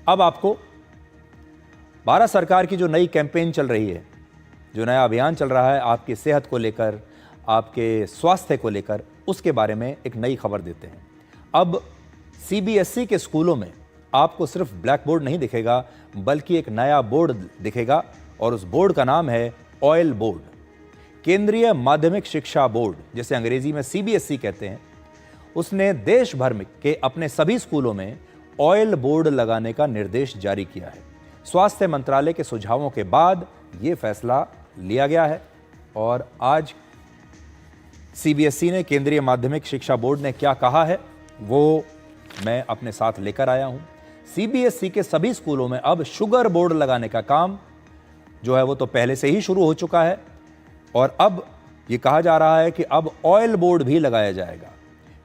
अब आपको भारत सरकार की जो नई कैंपेन चल रही है, जो नया अभियान चल रहा है आपकी सेहत को लेकर, आपके स्वास्थ्य को लेकर, उसके बारे में एक नई खबर देते हैं। अब सीबीएसई के स्कूलों में आपको सिर्फ ब्लैक बोर्ड नहीं दिखेगा, बल्कि एक नया बोर्ड दिखेगा और उस बोर्ड का नाम है ऑयल बोर्ड। केंद्रीय माध्यमिक शिक्षा बोर्ड, जिसे अंग्रेजी में सीबीएसई कहते हैं, उसने देश भर में के अपने सभी स्कूलों में ऑयल बोर्ड लगाने का निर्देश जारी किया है। स्वास्थ्य मंत्रालय के सुझावों के बाद यह फैसला लिया गया है और आज सीबीएसई ने, केंद्रीय माध्यमिक शिक्षा बोर्ड ने क्या कहा है वो मैं अपने साथ लेकर आया हूं। सीबीएसई के सभी स्कूलों में अब शुगर बोर्ड लगाने का काम जो है वो तो पहले से ही शुरू हो चुका है और अब ये कहा जा रहा है कि अब ऑयल बोर्ड भी लगाया जाएगा।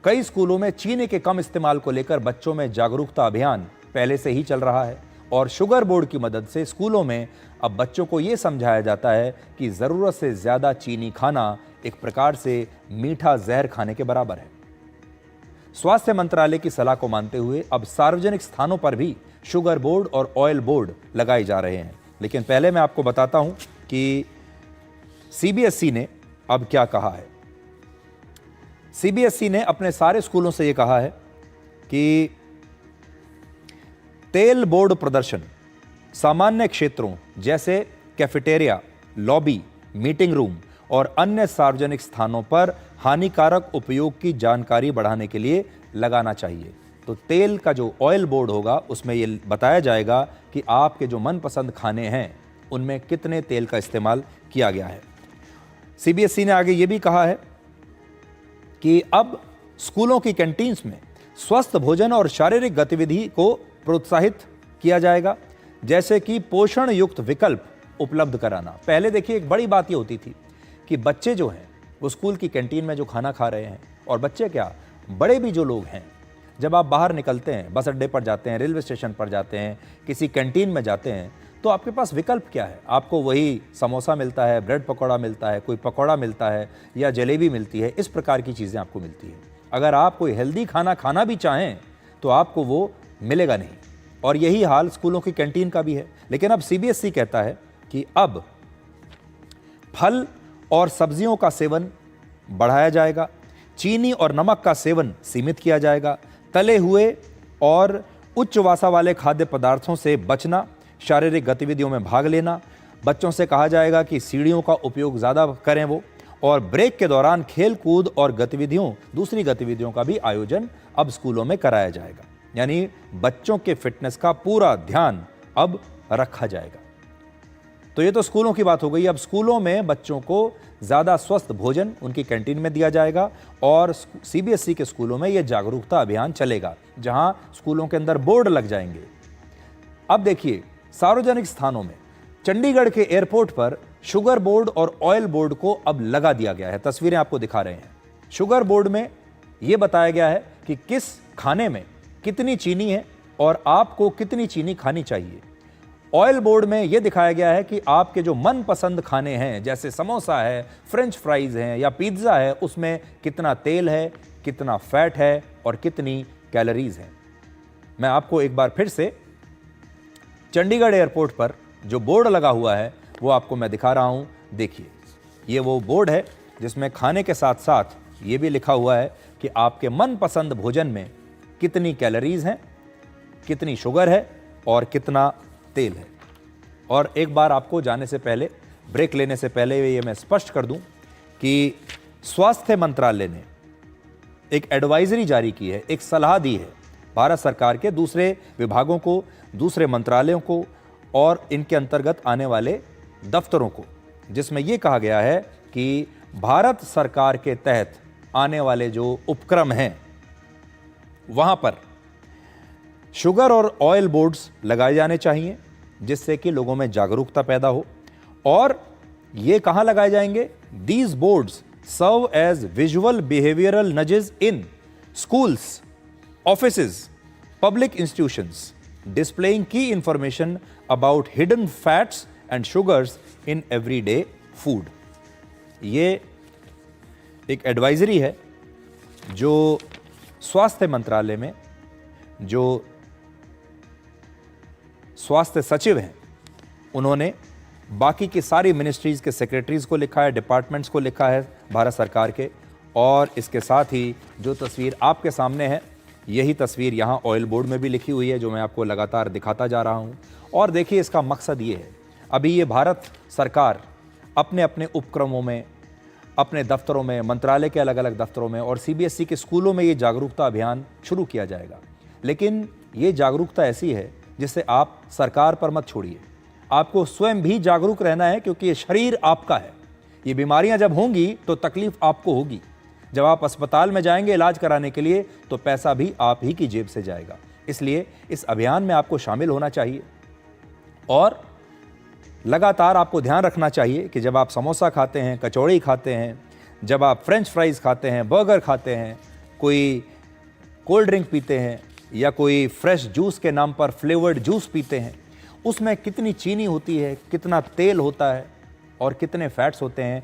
कई स्कूलों में चीनी के कम इस्तेमाल को लेकर बच्चों में जागरूकता अभियान पहले से ही चल रहा है और शुगर बोर्ड की मदद से स्कूलों में अब बच्चों को यह समझाया जाता है कि जरूरत से ज्यादा चीनी खाना एक प्रकार से मीठा जहर खाने के बराबर है। स्वास्थ्य मंत्रालय की सलाह को मानते हुए अब सार्वजनिक स्थानों पर भी शुगर बोर्ड और ऑयल बोर्ड लगाए जा रहे हैं। लेकिन पहले मैं आपको बताता हूं कि सीबीएसई ने अब क्या कहा है। सीबीएसई ने अपने सारे स्कूलों से यह कहा है कि तेल बोर्ड प्रदर्शन सामान्य क्षेत्रों जैसे कैफेटेरिया, लॉबी, मीटिंग रूम और अन्य सार्वजनिक स्थानों पर हानिकारक उपयोग की जानकारी बढ़ाने के लिए लगाना चाहिए। तो तेल का जो ऑयल बोर्ड होगा उसमें यह बताया जाएगा कि आपके जो मनपसंद खाने हैं उनमें कितने तेल का इस्तेमाल किया गया है। सीबीएसई ने आगे यह भी कहा है कि अब स्कूलों की कैंटीन्स में स्वस्थ भोजन और शारीरिक गतिविधि को प्रोत्साहित किया जाएगा, जैसे कि पोषण युक्त विकल्प उपलब्ध कराना। पहले देखिए एक बड़ी बात ये होती थी कि बच्चे जो हैं वो स्कूल की कैंटीन में जो खाना खा रहे हैं, और बच्चे क्या, बड़े भी जो लोग हैं, जब आप बाहर निकलते हैं, बस अड्डे पर जाते हैं, रेलवे स्टेशन पर जाते हैं, किसी कैंटीन में जाते हैं, तो आपके पास विकल्प क्या है? आपको वही समोसा मिलता है, ब्रेड पकौड़ा मिलता है, कोई पकौड़ा मिलता है या जलेबी मिलती है, इस प्रकार की चीज़ें आपको मिलती है। अगर आप कोई हेल्दी खाना खाना भी चाहें तो आपको वो मिलेगा नहीं, और यही हाल स्कूलों की कैंटीन का भी है। लेकिन अब सीबीएसई कहता है कि अब फल और सब्जियों का सेवन बढ़ाया जाएगा, चीनी और नमक का सेवन सीमित किया जाएगा, तले हुए और उच्च वसा वाले खाद्य पदार्थों से बचना, शारीरिक गतिविधियों में भाग लेना, बच्चों से कहा जाएगा कि सीढ़ियों का उपयोग ज़्यादा करें वो, और ब्रेक के दौरान खेल कूद और दूसरी गतिविधियों का भी आयोजन अब स्कूलों में कराया जाएगा। यानी बच्चों के फिटनेस का पूरा ध्यान अब रखा जाएगा। तो ये तो स्कूलों की बात हो गई। अब स्कूलों में बच्चों को ज़्यादा स्वस्थ भोजन उनकी कैंटीन में दिया जाएगा और सीबीएसई के स्कूलों में ये जागरूकता अभियान चलेगा, जहां स्कूलों के अंदर बोर्ड लग जाएंगे। अब देखिए, सार्वजनिक स्थानों में चंडीगढ़ के एयरपोर्ट पर शुगर बोर्ड और ऑयल बोर्ड को अब लगा दिया गया है। तस्वीरें आपको दिखा रहे हैं। शुगर बोर्ड में यह बताया गया है कि किस खाने में कितनी चीनी है और आपको कितनी चीनी खानी चाहिए। ऑयल बोर्ड में यह दिखाया गया है कि आपके जो मनपसंद खाने हैं, जैसे समोसा है, फ्रेंच फ्राइज हैं या पिज्ज़ा है, उसमें कितना तेल है, कितना फैट है और कितनी कैलोरीज हैं। मैं आपको एक बार फिर से चंडीगढ़ एयरपोर्ट पर जो बोर्ड लगा हुआ है वो आपको मैं दिखा रहा हूं। देखिए, ये वो बोर्ड है जिसमें खाने के साथ साथ ये भी लिखा हुआ है कि आपके मनपसंद भोजन में कितनी कैलोरीज हैं, कितनी शुगर है और कितना तेल है। और एक बार आपको जाने से पहले, ब्रेक लेने से पहले ये मैं स्पष्ट कर दूं कि स्वास्थ्य मंत्रालय ने एक एडवाइजरी जारी की है, एक सलाह दी है भारत सरकार के दूसरे विभागों को, दूसरे मंत्रालयों को और इनके अंतर्गत आने वाले दफ्तरों को, जिसमें यह कहा गया है कि भारत सरकार के तहत आने वाले जो उपक्रम हैं वहां पर शुगर और ऑयल बोर्ड्स लगाए जाने चाहिए, जिससे कि लोगों में जागरूकता पैदा हो। और ये कहां लगाए जाएंगे? These boards serve as visual behavioural nudges in schools, offices, public institutions, displaying key information about hidden fats and sugars in everyday food। ये एक एडवाइजरी है जो स्वास्थ्य मंत्रालय में जो स्वास्थ्य सचिव हैं, उन्होंने बाकी की सारी मिनिस्ट्रीज़ के सेक्रेटरीज़ को लिखा है, डिपार्टमेंट्स को लिखा है भारत सरकार के। और इसके साथ ही जो तस्वीर आपके सामने है, यही तस्वीर यहाँ ऑयल बोर्ड में भी लिखी हुई है, जो मैं आपको लगातार दिखाता जा रहा हूँ। और देखिए, इसका मकसद ये है, अभी ये भारत सरकार अपने अपने उपक्रमों में, अपने दफ्तरों में, मंत्रालय के अलग अलग दफ्तरों में और सीबीएसई के स्कूलों में ये जागरूकता अभियान शुरू किया जाएगा। लेकिन ये जागरूकता ऐसी है जिसे आप सरकार पर मत छोड़िए, आपको स्वयं भी जागरूक रहना है, क्योंकि ये शरीर आपका है। ये बीमारियां जब होंगी तो तकलीफ आपको होगी। जब आप अस्पताल में जाएंगे इलाज कराने के लिए तो पैसा भी आप ही की जेब से जाएगा। इसलिए इस अभियान में आपको शामिल होना चाहिए और लगातार आपको ध्यान रखना चाहिए कि जब आप समोसा खाते हैं, कचौड़ी खाते हैं, जब आप फ्रेंच फ्राइज़ खाते हैं, बर्गर खाते हैं, कोई कोल्ड ड्रिंक पीते हैं या कोई फ्रेश जूस के नाम पर फ्लेवर्ड जूस पीते हैं, उसमें कितनी चीनी होती है, कितना तेल होता है और कितने फैट्स होते हैं,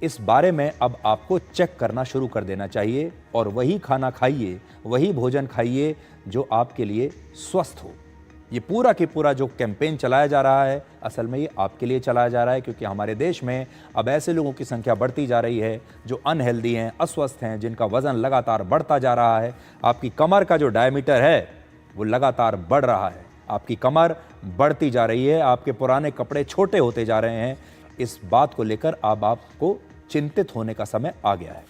इस बारे में अब आपको चेक करना शुरू कर देना चाहिए और वही खाना खाइए, वही भोजन खाइए जो आपके लिए स्वस्थ हो। ये पूरा की पूरा जो कैंपेन चलाया जा रहा है, असल में ये आपके लिए चलाया जा रहा है, क्योंकि हमारे देश में अब ऐसे लोगों की संख्या बढ़ती जा रही है जो अनहेल्दी हैं, अस्वस्थ हैं, जिनका वज़न लगातार बढ़ता जा रहा है। आपकी कमर का जो डायमीटर है वो लगातार बढ़ रहा है, आपकी कमर बढ़ती जा रही है, आपके पुराने कपड़े छोटे होते जा रहे हैं। इस बात को लेकर अब आपको चिंतित होने का समय आ गया है।